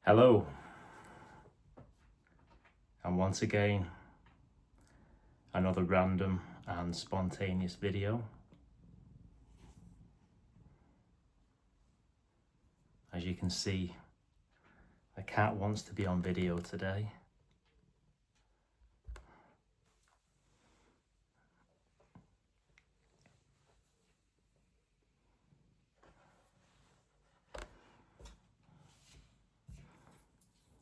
Hello, and once again, another random and spontaneous video. As you can see, the cat wants to be on video today.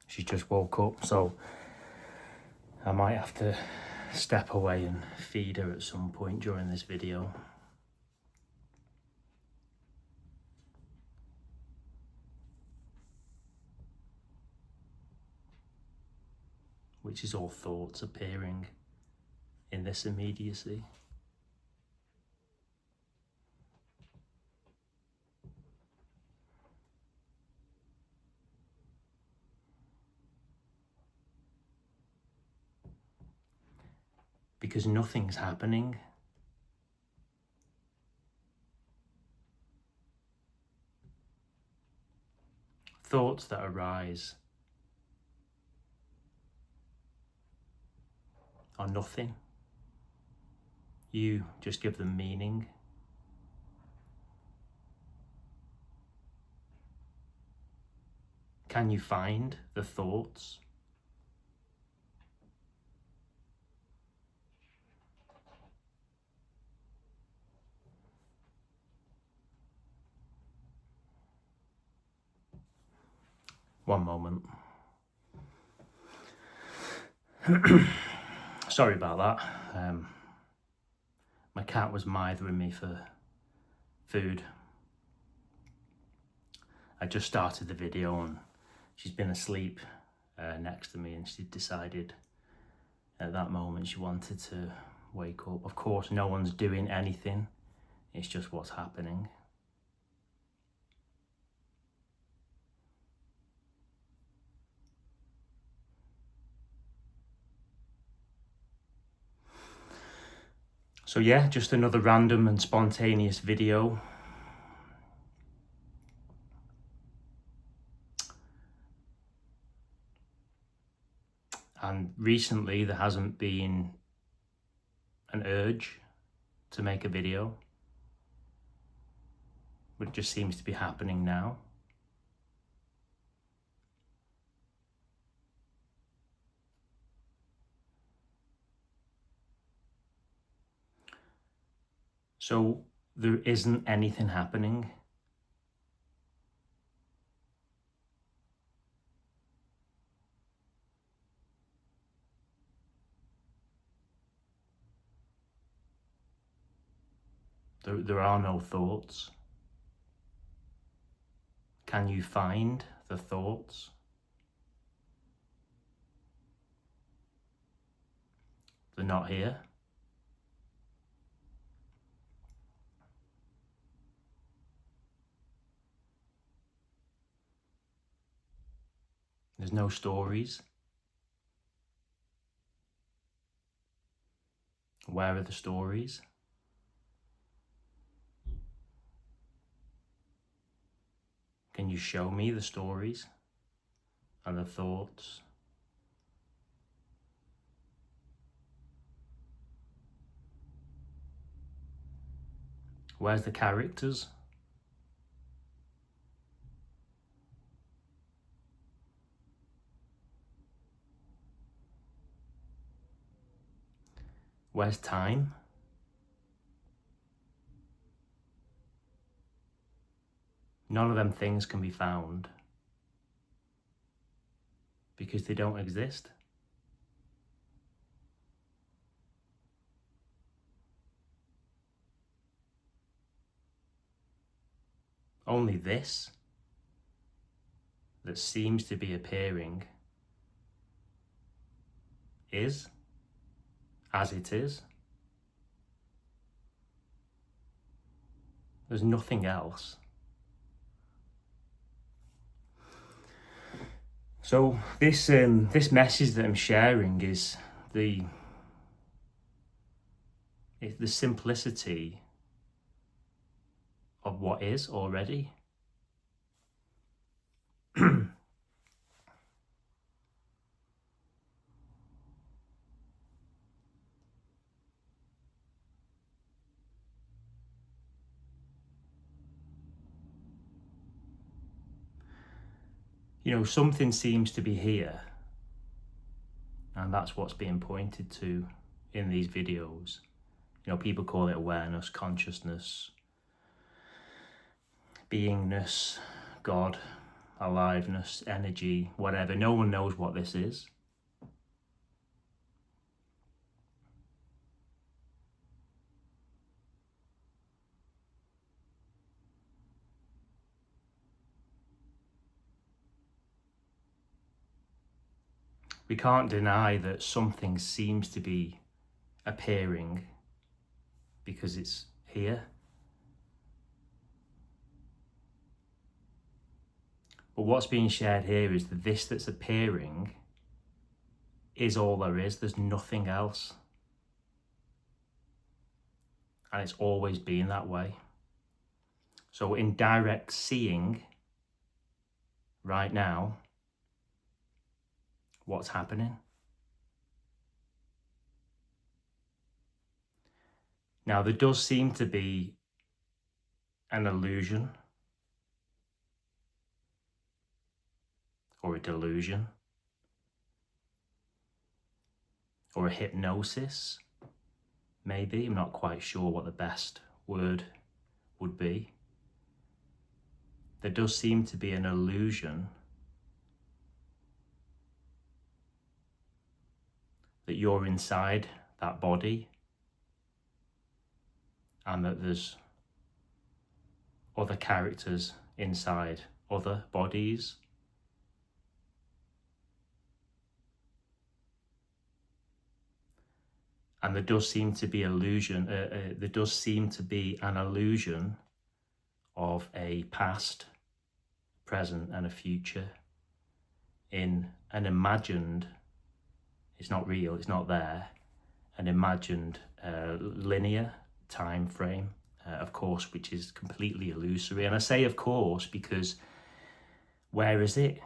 She just woke up, so I might have to step away and feed her at some point during this video. Which is all thoughts appearing in this immediacy. Because nothing's happening. Thoughts that arise are nothing. You just give them meaning. Can you find the thoughts? One moment. Sorry about that. My cat was mithering me for food. I just started the video and she's been asleep next to me, and she decided at that moment she wanted to wake up. Of course, no one's doing anything. It's just what's happening. So yeah, just another random and spontaneous video. And recently there hasn't been an urge to make a video, but it just seems to be happening now. So there isn't anything happening. There are no thoughts. Can you find the thoughts? They're not here. There's no stories. Where are the stories? Can you show me the stories and the thoughts? Where's the characters? Where's time? None of them things can be found because they don't exist. Only this that seems to be appearing is as it is. There's nothing else. So this message that I'm sharing is the simplicity of what is already. You know, something seems to be here, and that's what's being pointed to in these videos. You know, people call it awareness, consciousness, beingness, God, aliveness, energy, whatever. No one knows what this is. We can't deny that something seems to be appearing because it's here. But what's being shared here is that this that's appearing is all there is. There's nothing else. And it's always been that way. So in direct seeing right now, what's happening? Now, there does seem to be an illusion or a delusion or a hypnosis, maybe. I'm not quite sure what the best word would be. There does seem to be an illusion that you're inside that body and that there's other characters inside other bodies. And there does seem to be there does seem to be an illusion of a past, present, and a future in an imagined, it's not real, it's not there, an imagined linear time frame, of course, which is completely illusory. And I say of course because where is it?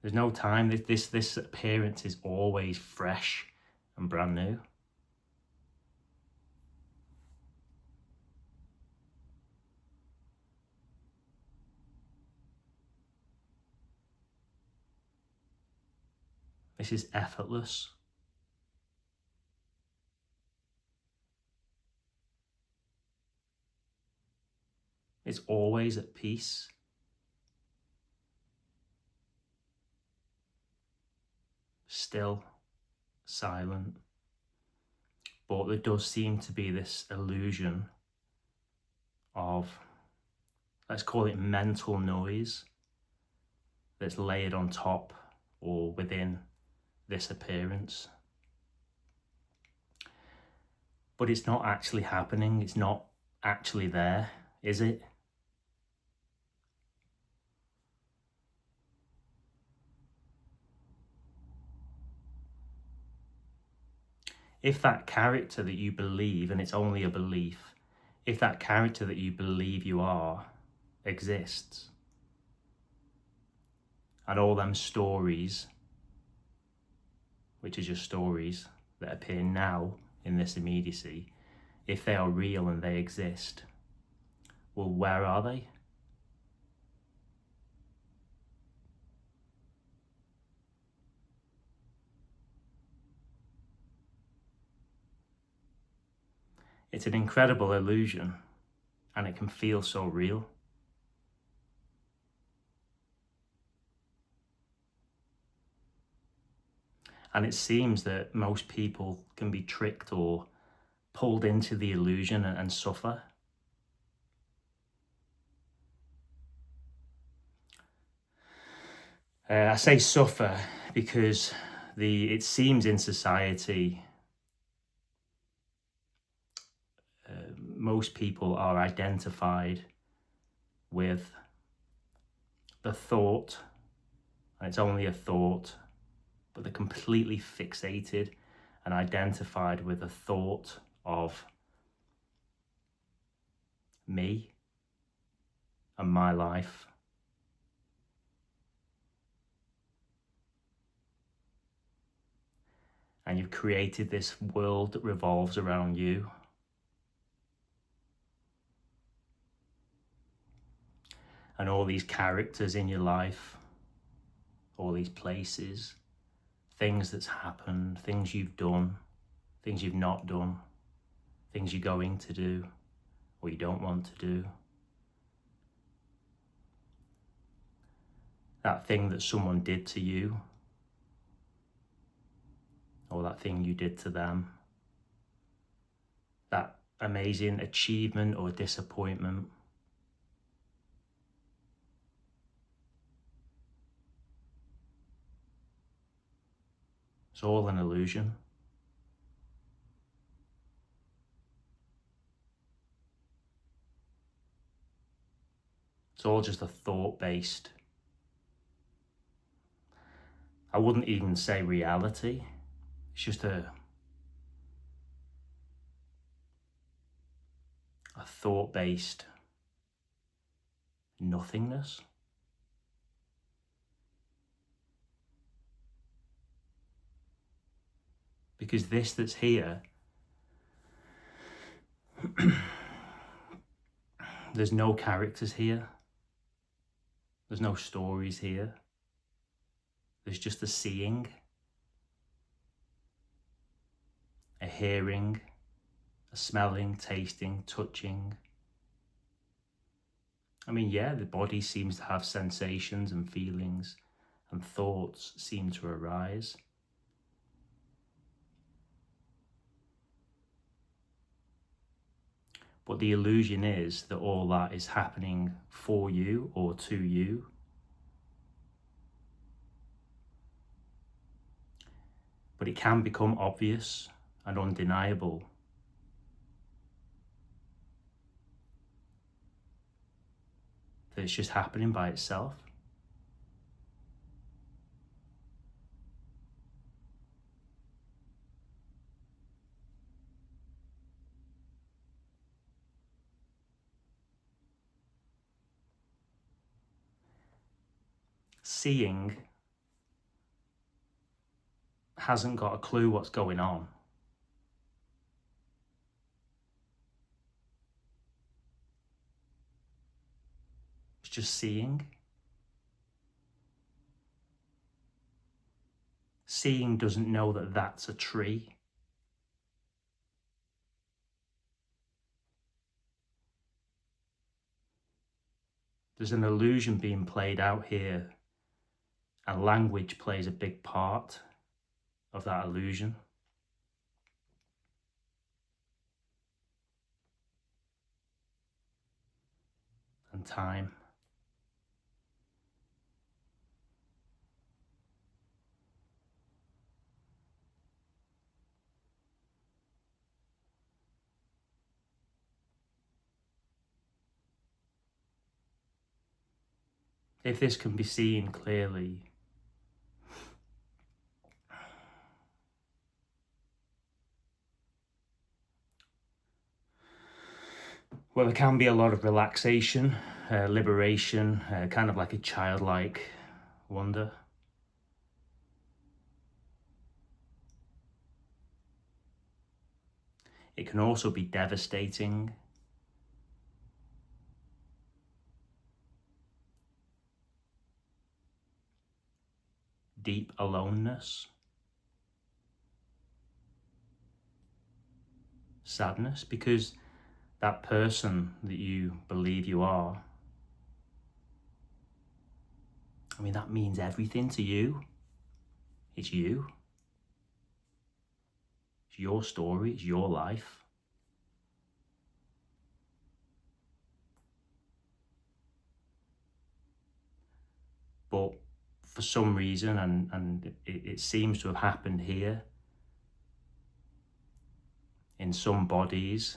There's no time. This appearance is always fresh and brand new. This is effortless. It's always at peace. Still, silent. But there does seem to be this illusion of, let's call it mental noise, that's layered on top or within this appearance. But it's not actually happening. It's not actually there, is it? If that character that you believe, and it's only a belief, if that character that you believe you are exists, and all them stories, which are just stories that appear now in this immediacy, if they are real and they exist, well, where are they? It's an incredible illusion, and it can feel so real. And it seems that most people can be tricked or pulled into the illusion and suffer. I say suffer because it seems in society most people are identified with the thought, and it's only a thought, but they're completely fixated and identified with the thought of me and my life. And you've created this world that revolves around you. and all these characters in your life, all these places, things that's happened, things you've done, things you've not done, things you're going to do or you don't want to do. That thing that someone did to you, or that thing you did to them. That amazing achievement or disappointment. It's all an illusion. It's all just a thought-based, I wouldn't even say reality. It's just a thought-based nothingness. Because this that's here, there's no characters here. There's no stories here. There's just a seeing, a hearing, a smelling, tasting, touching. I mean, yeah, the body seems to have sensations and feelings, and thoughts seem to arise. But the illusion is that all that is happening for you or to you. But it can become obvious and undeniable that it's just happening by itself. Seeing hasn't got a clue what's going on. It's just seeing. Seeing doesn't know that that's a tree. There's an illusion being played out here, and language plays a big part of that illusion. And time. If this can be seen clearly, well, there can be a lot of relaxation, liberation, kind of like a childlike wonder. It can also be devastating. Deep aloneness. Sadness, because that person that you believe you are, I mean, that means everything to you. It's you. It's your story, it's your life. But for some reason, and it seems to have happened here, in some bodies,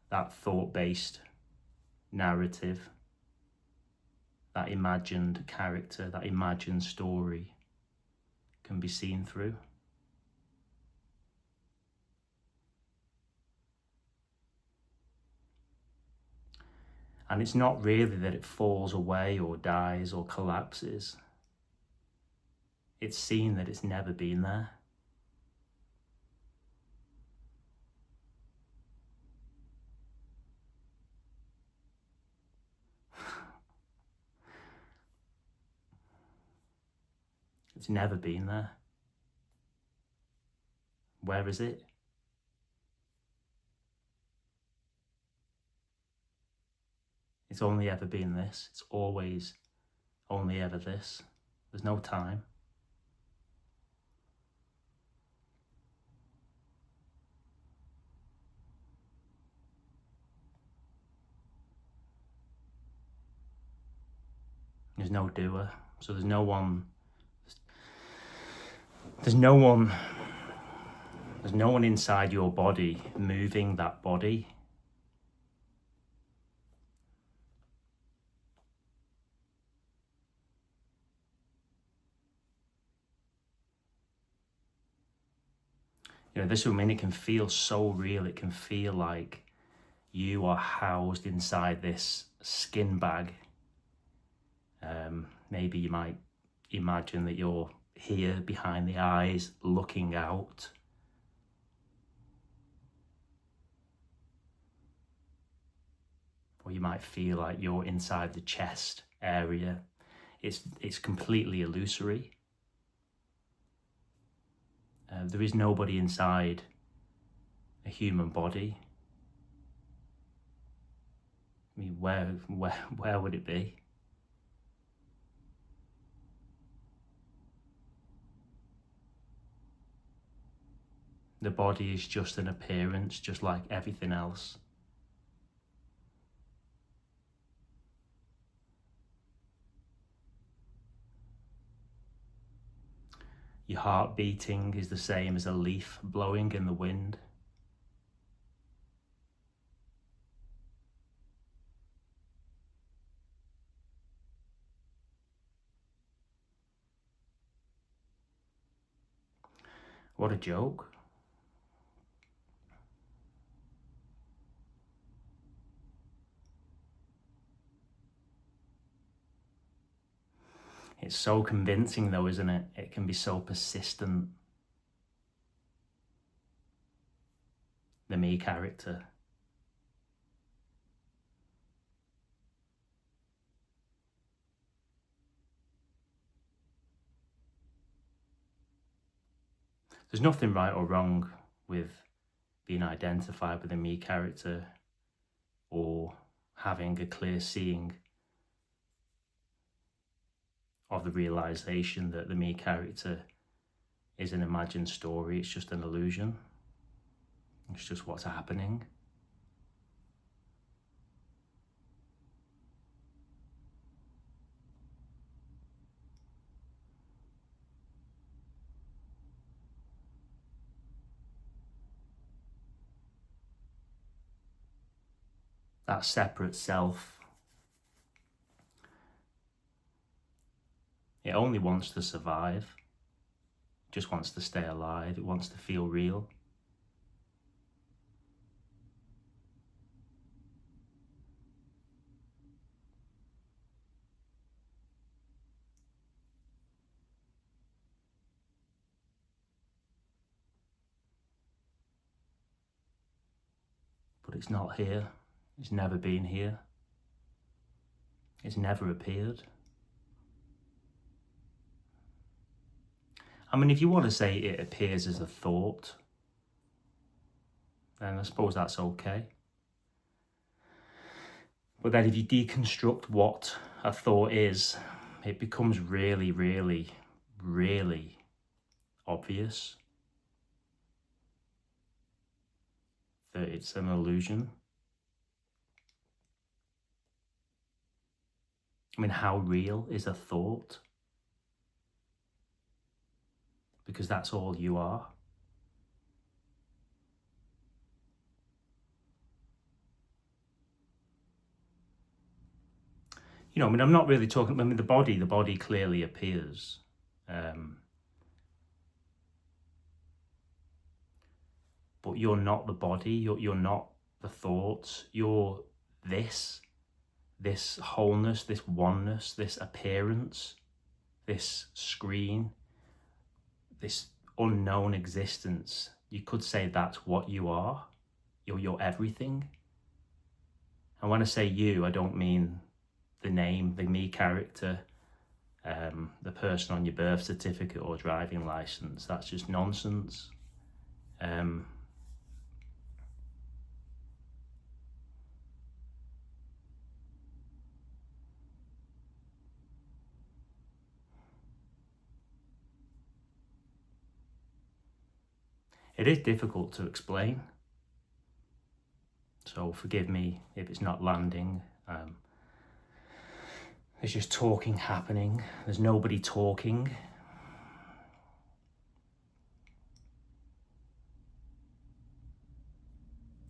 that thought-based narrative, that imagined character, that imagined story can be seen through. And it's not really that it falls away or dies or collapses. It's seen that it's never been there. It's never been there. Where is it? It's only ever been this. It's always only ever this. There's no time. There's no doer. So there's no one inside your body moving that body. You know, this will mean it can feel so real. It can feel like you are housed inside this skin bag. Maybe you might imagine that you're here behind the eyes looking out. Or you might feel like you're inside the chest area. It's completely illusory. There is nobody inside a human body. I mean, where would it be? The body is just an appearance, just like everything else. Your heart beating is the same as a leaf blowing in the wind. What a joke. It's so convincing though, isn't it? It can be so persistent. The me character. There's nothing right or wrong with being identified with the me character or having a clear seeing of the realization that the me character is an imagined story. It's just an illusion. It's just what's happening. That separate self, it only wants to survive. It just wants to stay alive. It wants to feel real. But it's not here. It's never been here. It's never appeared. I mean, if you want to say it appears as a thought, then I suppose that's okay. But then if you deconstruct what a thought is, it becomes really, really, really obvious that it's an illusion. I mean, how real is a thought? Because that's all you are. You know, I mean, I'm not really talking, I mean, the body clearly appears. But you're not the body, you're not the thoughts, you're this wholeness, this oneness, this appearance, this screen, this unknown existence. You could say that's what you are. You're everything. And when I say you, I don't mean the name, the me character, the person on your birth certificate or driving license. That's just nonsense. It is difficult to explain, so forgive me if it's not landing. There's just talking happening. There's nobody talking.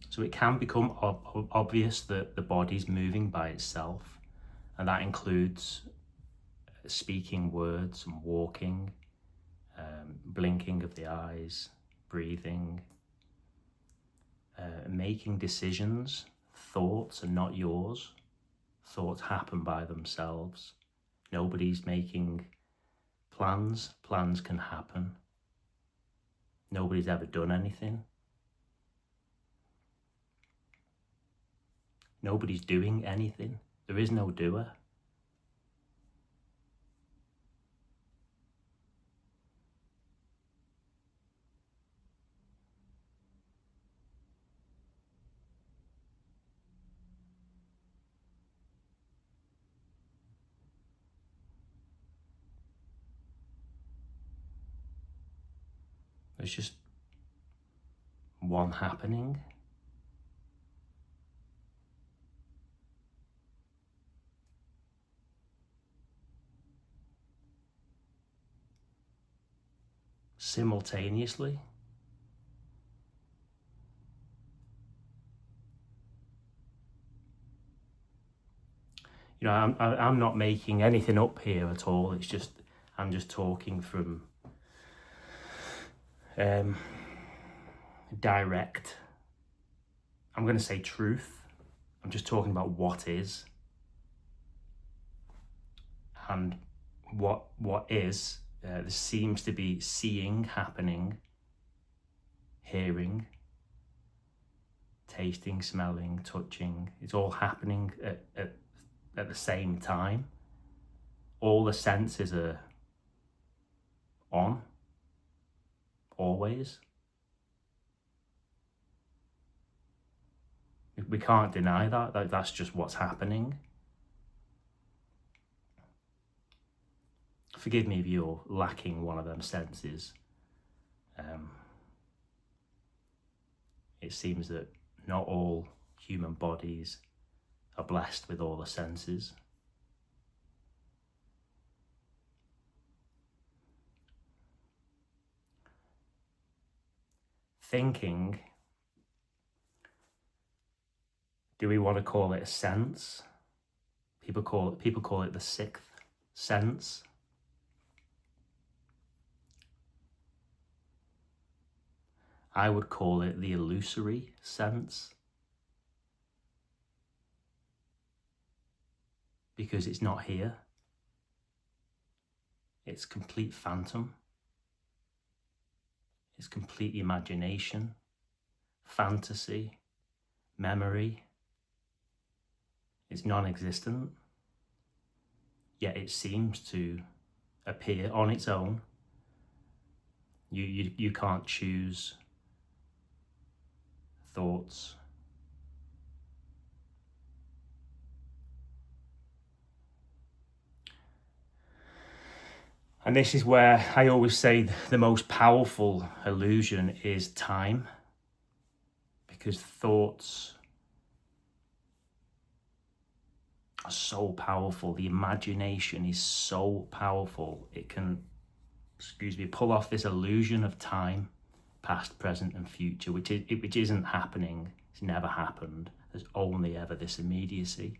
So it can become obvious that the body's moving by itself, and that includes speaking words and walking, blinking of the eyes, breathing, making decisions. Thoughts are not yours. Thoughts happen by themselves. Nobody's making plans. Plans can happen. Nobody's ever done anything. Nobody's doing anything. There is no doer. There's just one happening. Simultaneously. You know, I'm not making anything up here at all. It's just, I'm just talking from direct, I'm going to say truth. I'm just talking about what is. And what is, there seems to be seeing happening, hearing, tasting, smelling, touching. It's all happening at the same time. All the senses are on, always. We can't deny that. That's just what's happening. Forgive me if you're lacking one of them senses. It seems that not all human bodies are blessed with all the senses. Thinking, do we want to call it a sense? People call it the sixth sense. I would call it the illusory sense, because it's not here. It's complete phantom. It's complete imagination, fantasy, memory. It's non-existent, yet it seems to appear on its own. You can't choose thoughts. And this is where I always say the most powerful illusion is time, because thoughts are so powerful. The imagination is so powerful. It can, pull off this illusion of time, past, present, and future, which isn't happening. It's never happened. There's only ever this immediacy.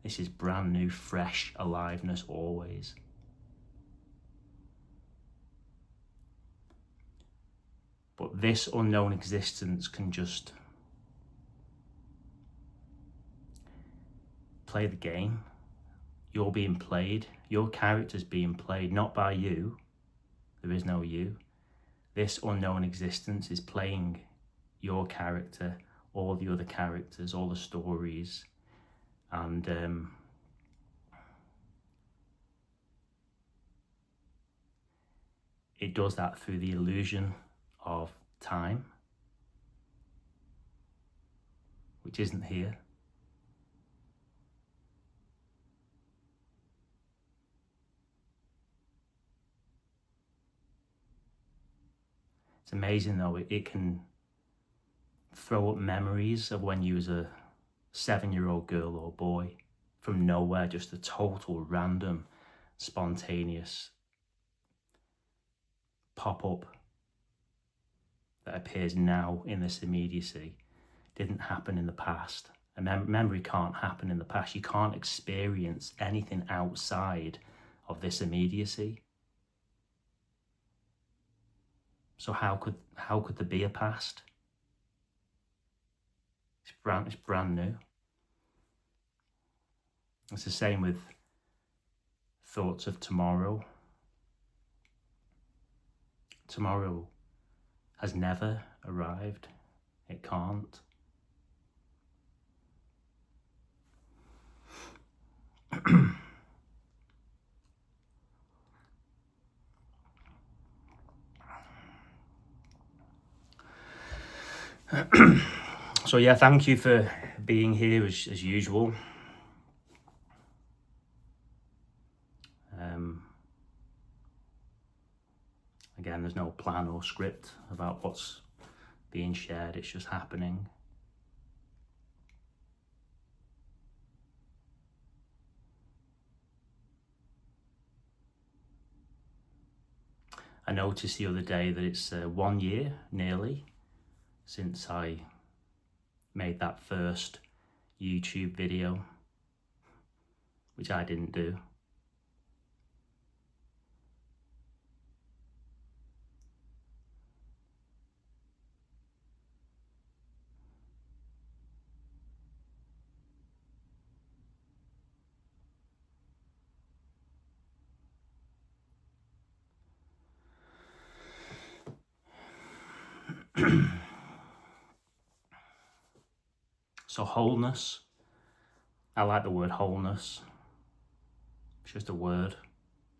This is brand new, fresh aliveness always. But this unknown existence can just play the game. You're being played. Your character's being played, not by you. There is no you. This unknown existence is playing your character, all the other characters, all the stories. And it does that through the illusion of time, which isn't here. It's amazing though, it can throw up memories of when you was a 7-year-old girl or boy from nowhere, just a total random, spontaneous pop-up that appears now in this immediacy. Didn't happen in the past. A memory can't happen in the past. You can't experience anything outside of this immediacy. So how could there be a past? It's brand new. It's the same with thoughts of tomorrow. Tomorrow has never arrived. It can't. So yeah, thank you for being here as usual. Again, there's no plan or script about what's being shared, it's just happening. I noticed the other day that it's 1 year nearly since I made that first YouTube video, which I didn't do. So wholeness, I like the word wholeness. It's just a word.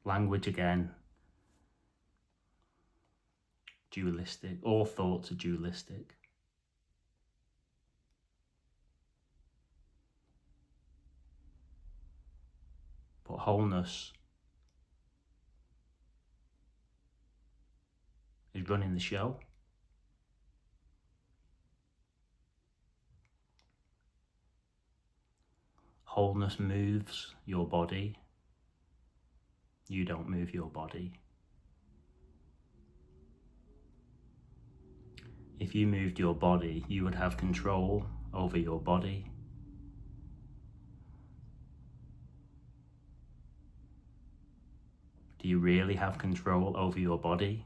Language again, dualistic. All thoughts are dualistic. But wholeness is running the show. Wholeness moves your body. You don't move your body. If you moved your body, you would have control over your body. Do you really have control over your body?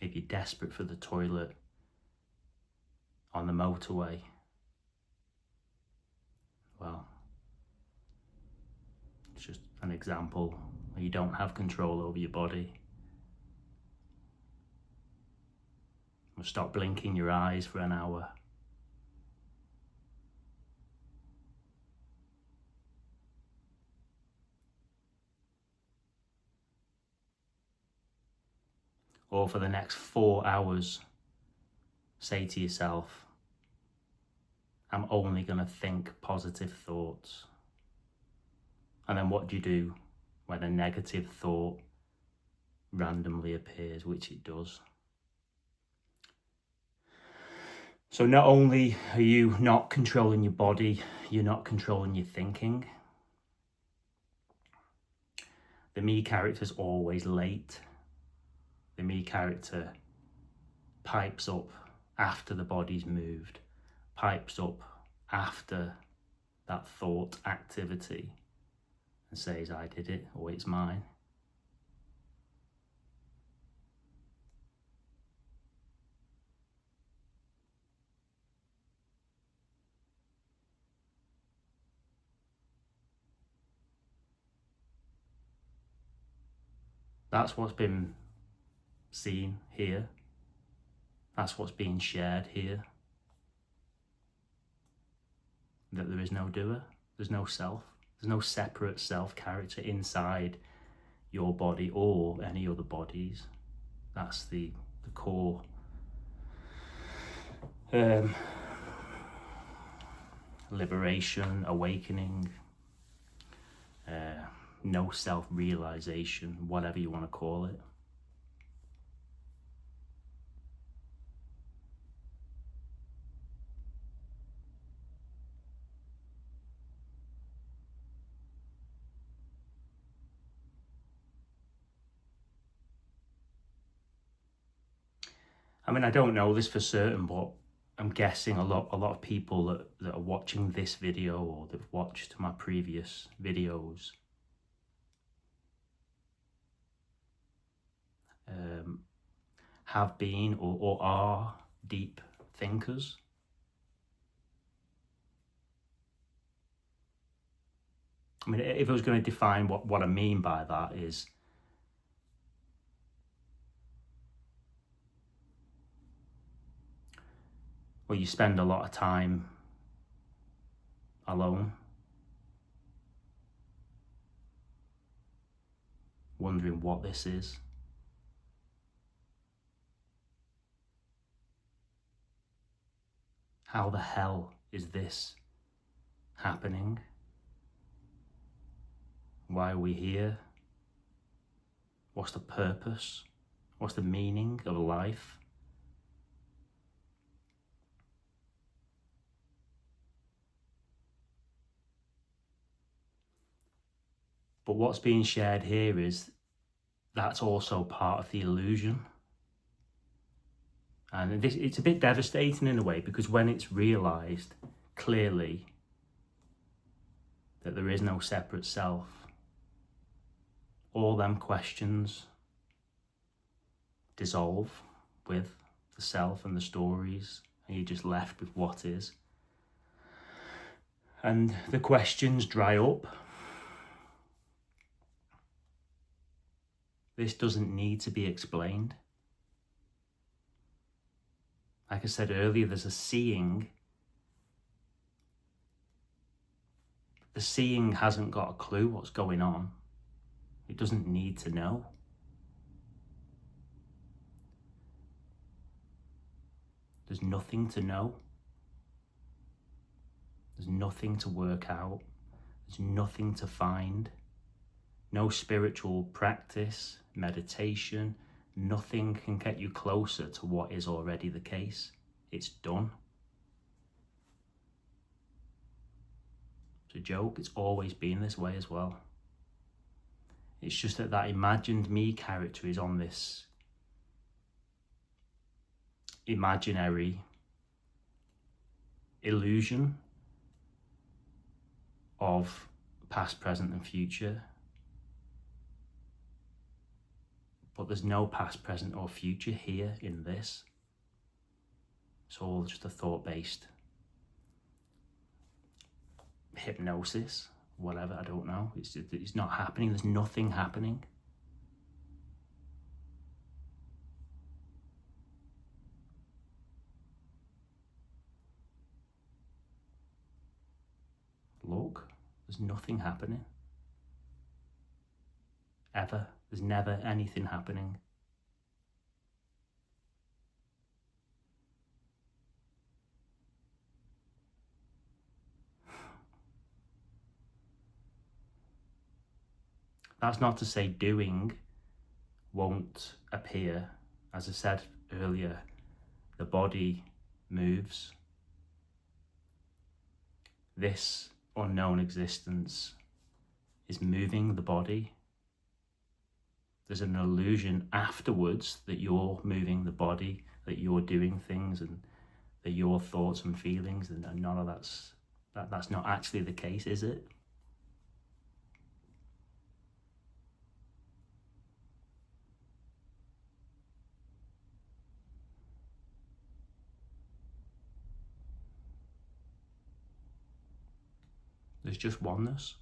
If you're desperate for the toilet on the motorway, well, it's just an example where you don't have control over your body. Or stop blinking your eyes for an hour. Or for the next 4 hours, say to yourself, I'm only going to think positive thoughts. And then what do you do when a negative thought randomly appears, which it does? So not only are you not controlling your body, you're not controlling your thinking. The me character's always late. The me character pipes up after the body's moved, pipes up after that thought activity and says, I did it, or it's mine. That's what's been seen here. That's what's being shared here. that there is no doer, there's no self, there's no separate self character inside your body or any other bodies. That's the core liberation, awakening, no self-realization, whatever you want to call it. I mean, I don't know this for certain, but I'm guessing a lot of people that are watching this video or that have watched my previous videos have been or are deep thinkers. I mean, if I was going to define what I mean by that is, well, you spend a lot of time alone, wondering what this is. How the hell is this happening? Why are we here? What's the purpose? What's the meaning of life? But what's being shared here is that's also part of the illusion. And it's a bit devastating in a way, because when it's realized clearly that there is no separate self, all them questions dissolve with the self and the stories, and you're just left with what is. And the questions dry up. This doesn't need to be explained. Like I said earlier, there's a seeing. The seeing hasn't got a clue what's going on. It doesn't need to know. There's nothing to know. There's nothing to work out. There's nothing to find. No spiritual practice, meditation, nothing can get you closer to what is already the case. It's done. It's a joke. It's always been this way as well. It's just that imagined me character is on this imaginary illusion of past, present, and future. But there's no past, present, or future here in this. It's all just a thought-based hypnosis, whatever, I don't know. It's not happening. There's nothing happening. Look, there's nothing happening. Ever. There's never anything happening. That's not to say doing won't appear. As I said earlier, the body moves. This unknown existence is moving the body. There's an illusion afterwards that you're moving the body, that you're doing things, and that your thoughts and feelings, and none of that's not actually the case, is it? There's just oneness.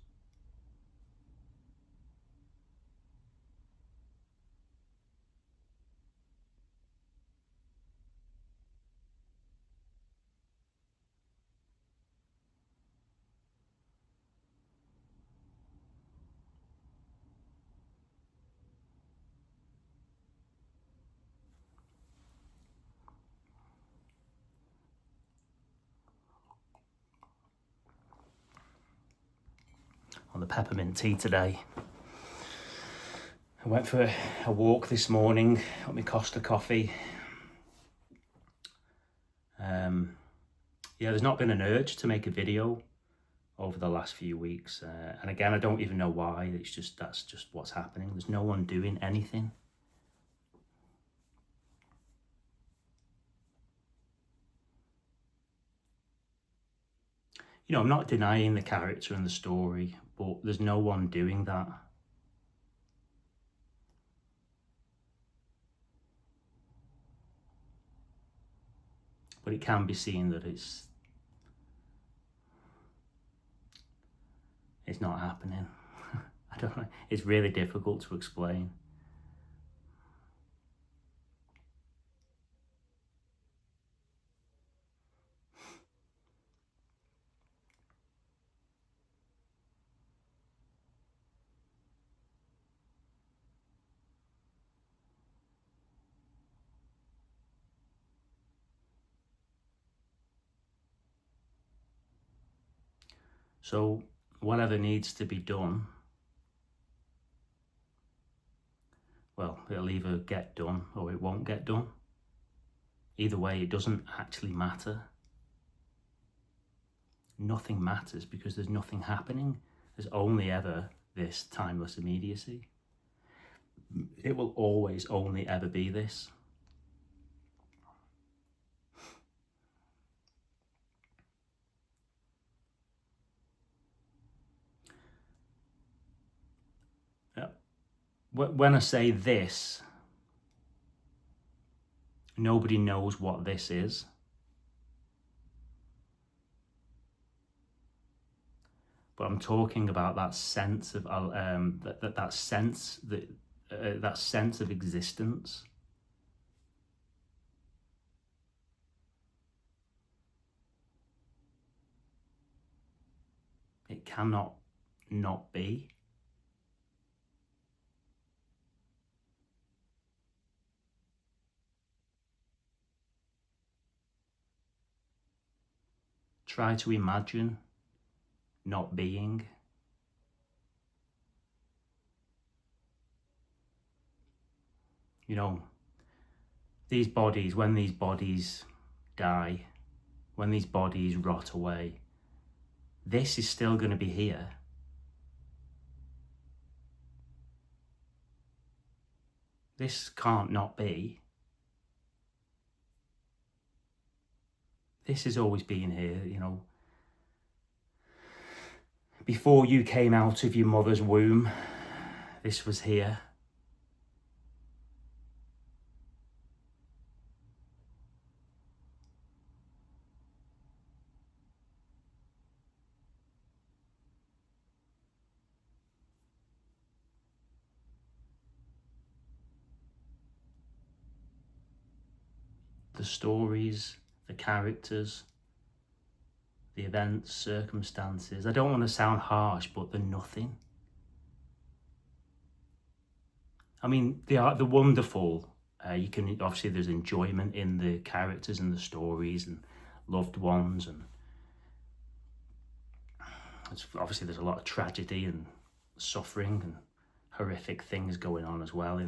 on the peppermint tea today. I went for a walk this morning, got my Costa coffee. Yeah, there's not been an urge to make a video over the last few weeks. And again, I don't even know why. That's just what's happening. There's no one doing anything. You know, I'm not denying the character and the story, but there's no one doing that. But it can be seen that it's not happening. I don't know. It's really difficult to explain. So whatever needs to be done, well, it'll either get done or it won't get done. Either way, it doesn't actually matter. Nothing matters because there's nothing happening. There's only ever this timeless immediacy. It will always only ever be this. When I say this, nobody knows what this is. But I'm talking about that sense of that sense of existence. It cannot not be. Try to imagine not being. You know, these bodies, when these bodies die, when these bodies rot away, this is still going to be here. This can't not be. This has always been here, you know. Before you came out of your mother's womb, this was here. The stories, the characters, the events, circumstances. I don't want to sound harsh, but they're nothing. I mean, they are wonderful. You can obviously, there's enjoyment in the characters and the stories and loved ones, and obviously there's a lot of tragedy and suffering and horrific things going on as well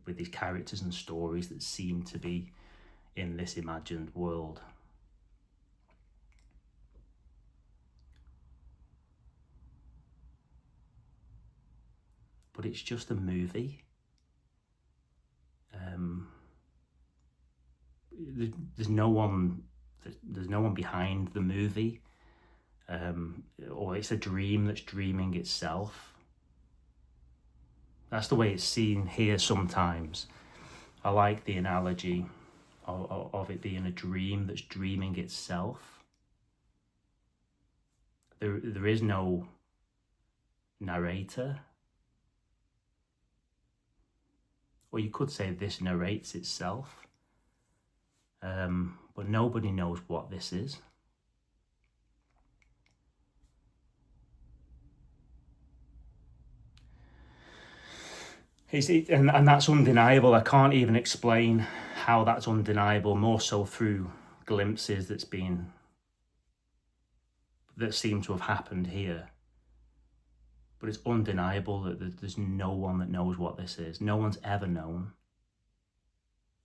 with these characters and stories that seem to be in this imagined world. But it's just a movie. There's no one behind the movie, or it's a dream that's dreaming itself. That's the way it's seen here sometimes. I like the analogy of it being a dream that's dreaming itself. There is no narrator. Or you could say this narrates itself. But nobody knows what this is. And that's undeniable. I can't even explain how that's undeniable, more so through glimpses that seem to have happened here. But it's undeniable that there's no one that knows what this is. No one's ever known.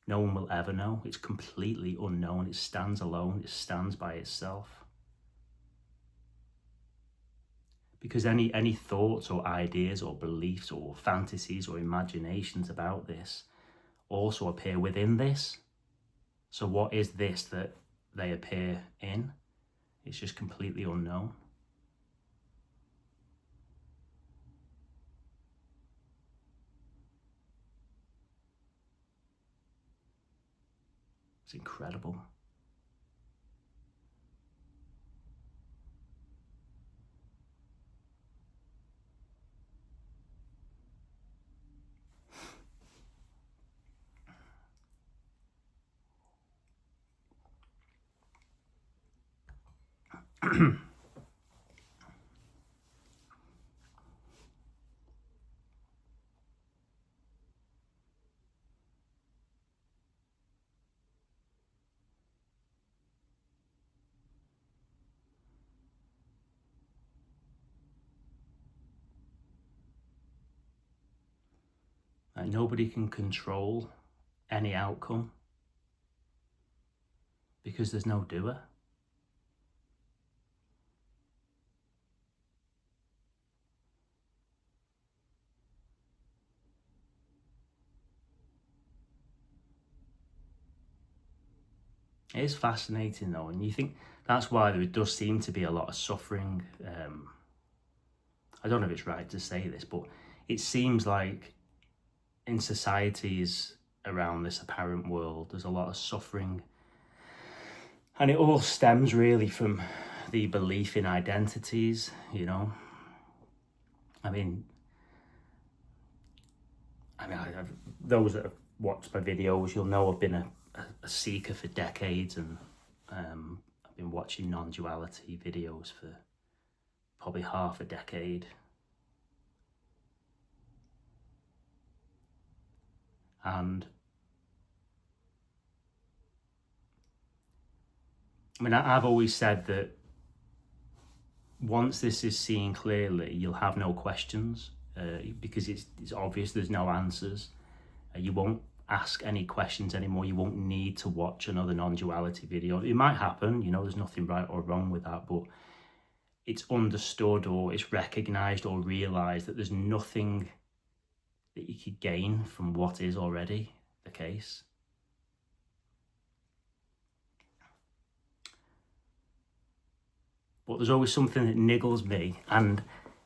No one will ever know. It's completely unknown. It stands alone. It stands by itself. Because any thoughts or ideas or beliefs or fantasies or imaginations about this also appear within this. So what is this that they appear in? It's just completely unknown. It's incredible. Like nobody can control any outcome because there's no doer. It is fascinating though, and you think that's why there does seem to be a lot of suffering. I don't know if it's right to say this, but it seems like in societies around this apparent world, there's a lot of suffering. And it all stems really from the belief in identities, you know. I mean, those that have watched my videos, you'll know I've been a seeker for decades, and I've been watching Non-Duality videos for probably half a decade. And I mean, I've always said that once this is seen clearly, you'll have no questions because it's obvious there's no answers. You won't ask any questions anymore. You won't need to watch another Non-Duality video. It might happen, you know, there's nothing right or wrong with that, but it's understood or it's recognized or realized that there's nothing that you could gain from what is already the case. But there's always something that niggles me, and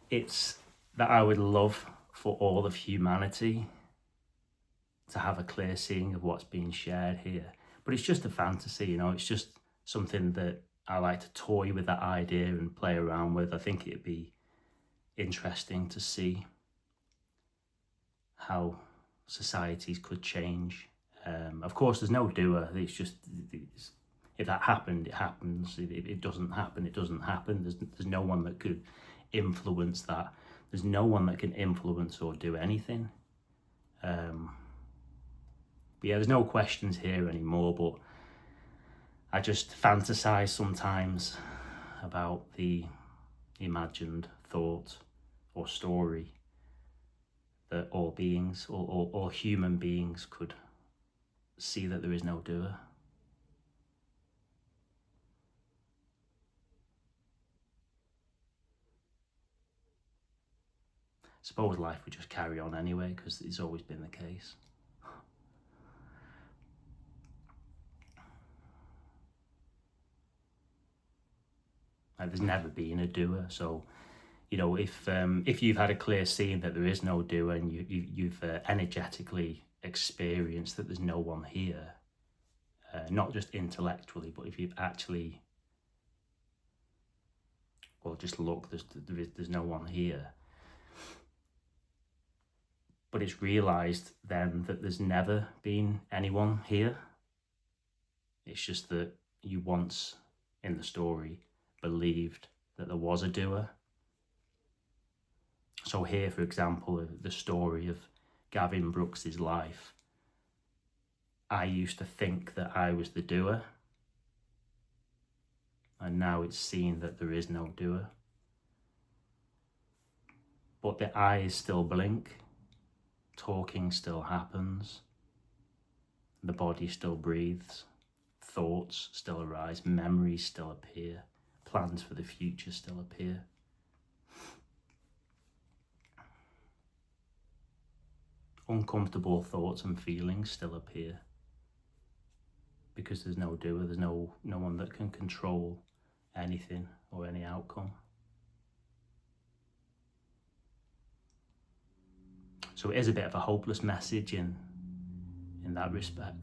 it's that I would love for all of humanity to have a clear seeing of what's being shared here. But it's just a fantasy, you know, it's just something that I like to toy with that idea and play around with. I think it'd be interesting to see how societies could change. Of course, there's no doer. If that happened, it happens. If it doesn't happen, it doesn't happen. There's no one that could influence that. There's no one that can influence or do anything. But yeah, there's no questions here anymore, but I just fantasize sometimes about the imagined thought or story that all beings, all human beings could see that there is no doer. I suppose life would just carry on anyway, because it's always been the case. Like, there's never been a doer, so you know, if you've had a clear seeing that there is no doer, and you've energetically experienced that there's no one here, not just intellectually, but if you've actually, well, just look, there's no one here. But it's realised then that there's never been anyone here. It's just that you once in the story believed that there was a doer. So here, for example, the story of Gavin Brooks's life, I used to think that I was the doer, and now it's seen that there is no doer. but the eyes still blink, talking still happens, the body still breathes, thoughts still arise, memories still appear, plans for the future still appear. Uncomfortable thoughts and feelings still appear, because there's no doer, there's no one that can control anything or any outcome. So it is a bit of a hopeless message in that respect.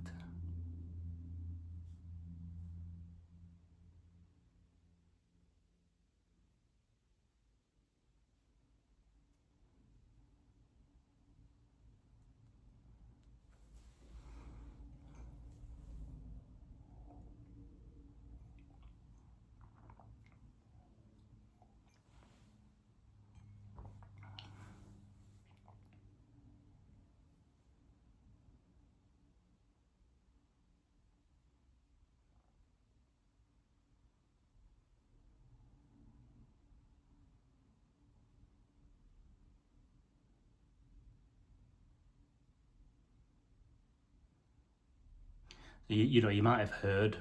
You might have heard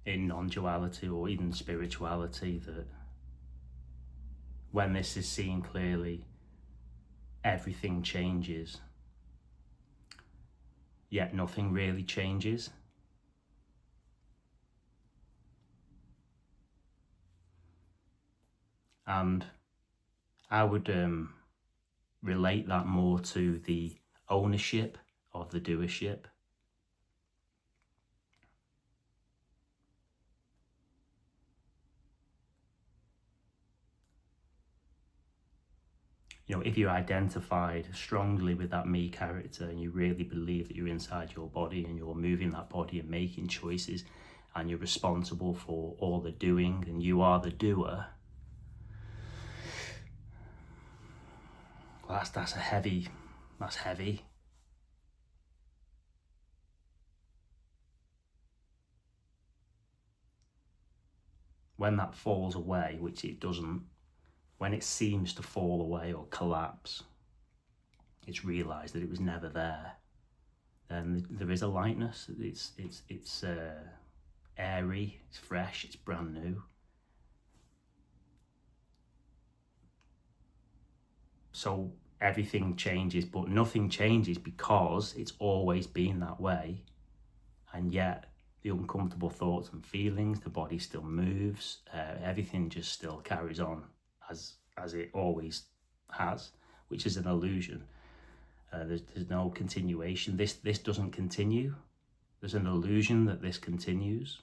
in non-duality or even spirituality that when this is seen clearly, everything changes, yet nothing really changes. And I would relate that more to the ownership of the doership. If you identified strongly with that me character and you really believe that you're inside your body and you're moving that body and making choices and you're responsible for all the doing and you are the doer, well, that's heavy. When that falls away, which it doesn't, when it seems to fall away or collapse, it's realised that it was never there. Then there is a lightness. It's airy, it's fresh, it's brand new. So everything changes, but nothing changes because it's always been that way. And yet the uncomfortable thoughts and feelings, the body still moves, everything just still carries on as it always has, which is an illusion. There's no continuation. This doesn't continue. There's an illusion that this continues.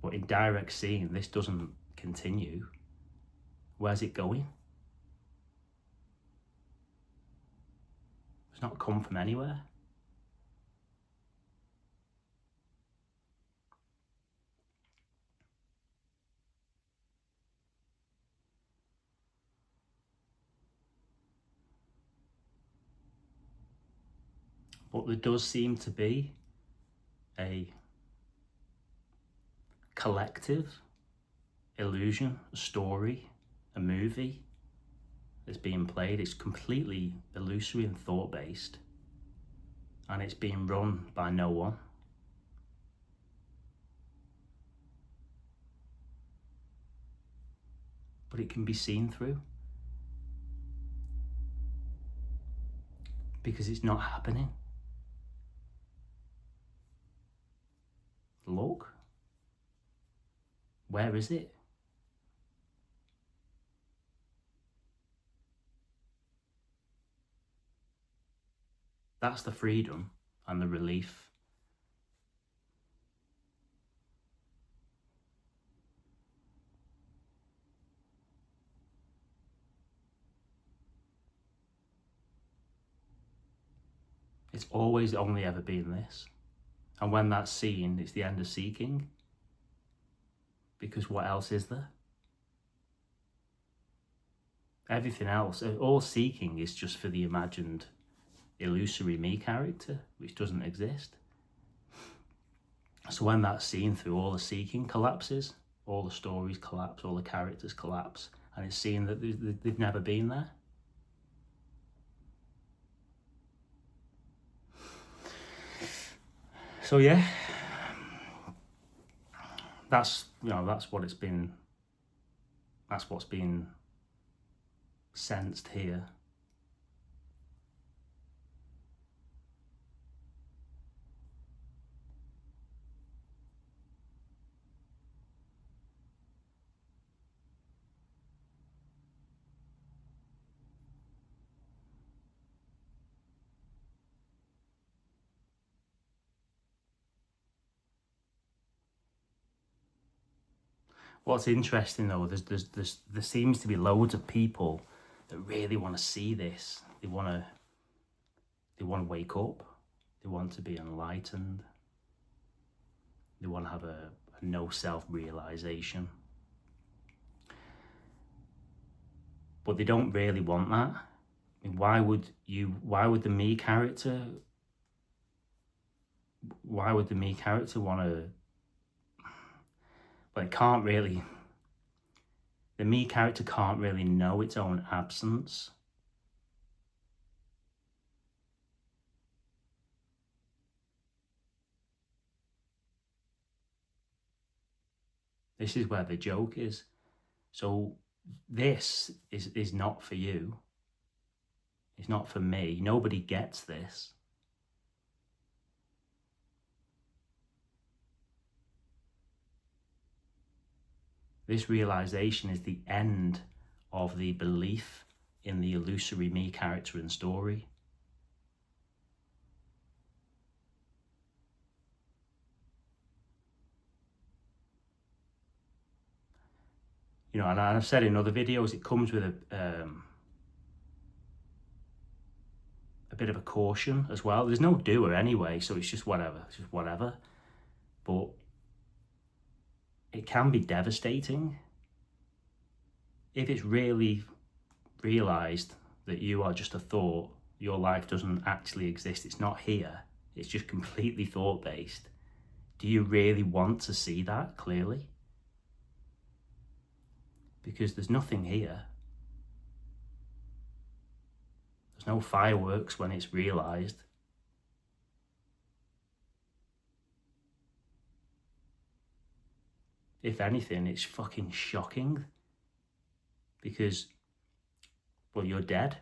But in direct seeing, this doesn't continue. Where's it going? It's not come from anywhere. But there does seem to be a collective illusion, a story, a movie that's being played. It's completely illusory and thought-based, and it's being run by no one. But it can be seen through, because it's not happening. Look, where is it? That's the freedom and the relief. It's always only ever been this. And when that's seen, it's the end of seeking. Because what else is there? Everything else, all seeking is just for the imagined illusory me character, which doesn't exist. So when that's seen through, all the seeking collapses, all the stories collapse, all the characters collapse, and it's seen that they've never been there. So yeah, that's what's been sensed here. What's interesting though, there seems to be loads of people that really want to see this. They want to wake up. They want to be enlightened. They want to have a no self-realization. But they don't really want that. I mean, why would the me character want to? Well, it can't really. The me character can't really know its own absence. This is where the joke is. So this is not for you. It's not for me. Nobody gets this. This realization is the end of the belief in the illusory me character and story. You know, and I've said in other videos, it comes with a bit of a caution as well. There's no doer anyway, so it's just whatever. It's just whatever. But it can be devastating if it's really realized that you are just a thought. Your life doesn't actually exist. It's not here. It's just completely thought-based. Do you really want to see that clearly? Because there's nothing here. There's no fireworks when it's realized. If anything, it's fucking shocking. Because, well, you're dead.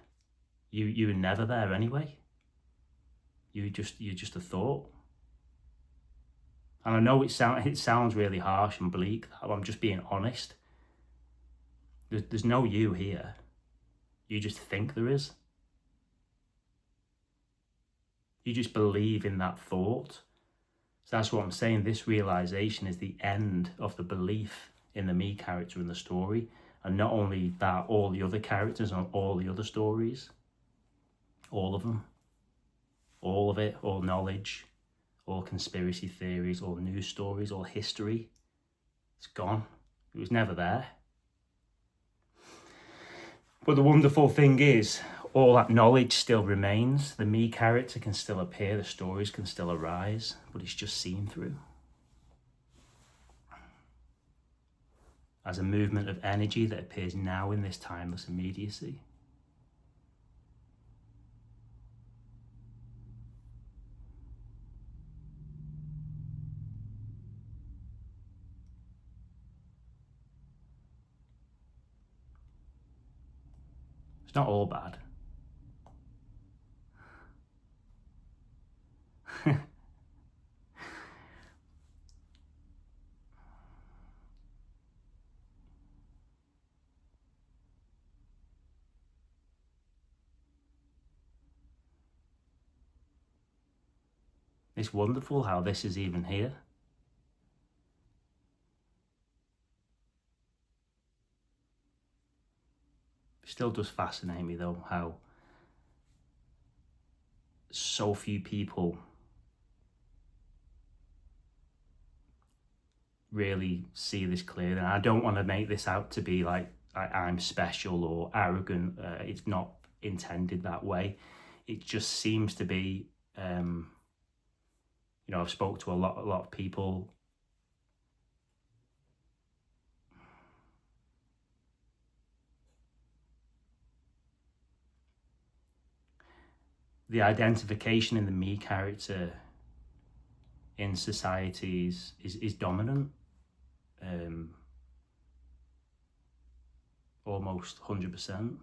You were never there anyway. You're just a thought. And I know it sounds really harsh and bleak. I'm just being honest. There's no you here. You just think there is. You just believe in that thought. So that's what I'm saying. This realization is the end of the belief in the me character in the story. And not only that, all the other characters and all the other stories. All of them. All of it, all knowledge, all conspiracy theories, all news stories, all history. It's gone. It was never there. But the wonderful thing is, all that knowledge still remains. The me character can still appear, the stories can still arise, but it's just seen through. As a movement of energy that appears now in this timeless immediacy. It's not all bad. It's wonderful how this is even here. It still does fascinate me though, how so few people really see this clearly. And I don't want to make this out to be like I'm special or arrogant. It's not intended that way. it just seems to be, you know, I've spoke to a lot of people. The identification in the me character in societies is dominant, almost 100%.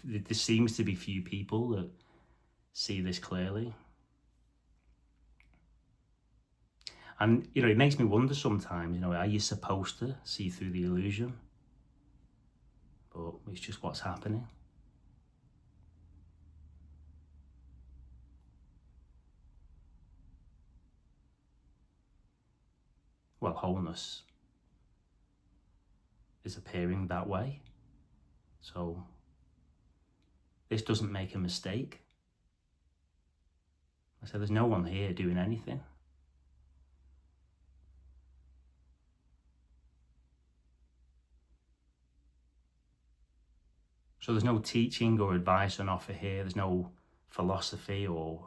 There seems to be few people that see this clearly. And, you know, it makes me wonder sometimes, you know, are you supposed to see through the illusion? But it's just what's happening. Well, wholeness is appearing that way. So this doesn't make a mistake. I said, there's no one here doing anything. So there's no teaching or advice on offer here. There's no philosophy, or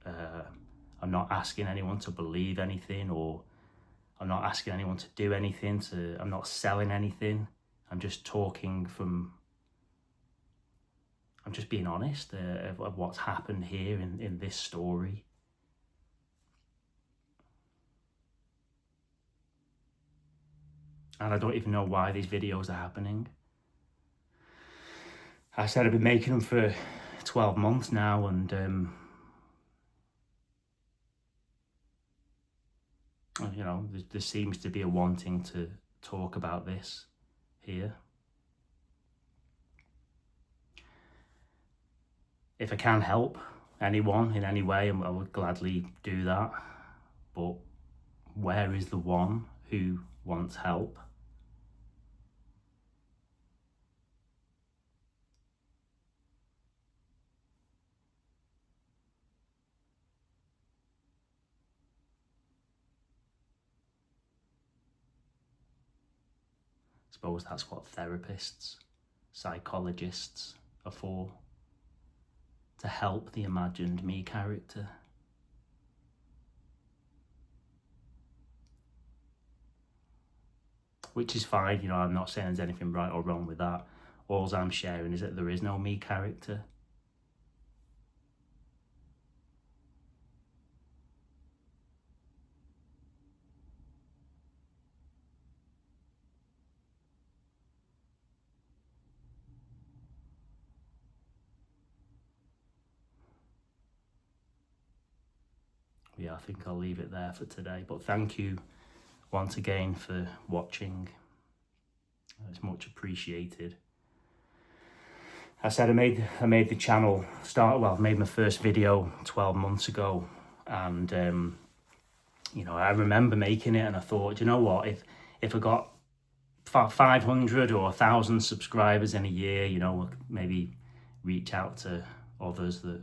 I'm not asking anyone to believe anything, or I'm not asking anyone to do anything. I'm not selling anything. I'm just talking I'm just being honest of what's happened here in this story. And I don't even know why these videos are happening. I said I've been making them for 12 months now, and you know, there seems to be a wanting to talk about this here. If I can help anyone in any way, I would gladly do that. But where is the one who wants help? I suppose that's what therapists, psychologists are for, to help the imagined me character. Which is fine, you know, I'm not saying there's anything right or wrong with that. All I'm sharing is that there is no me character. Yeah, I think I'll leave it there for today. But thank you once again for watching. It's much appreciated. I said I made the channel I made my first video 12 months ago, and you know, I remember making it, and I thought, you know what, if I got 500 or 1,000 subscribers in a year, you know, maybe reach out to others that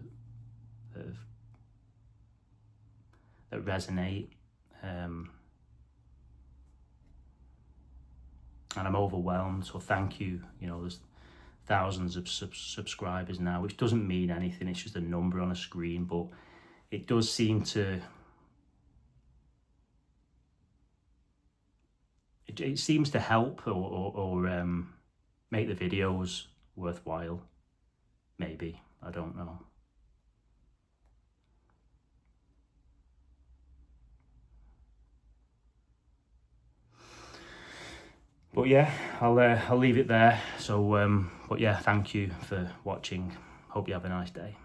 resonate. And I'm overwhelmed, so thank you. You know, there's thousands of subscribers now, which doesn't mean anything, it's just a number on a screen, but it does seem to, it seems to help or make the videos worthwhile. Maybe, I don't know. But yeah, I'll leave it there. So, but yeah, thank you for watching. Hope you have a nice day.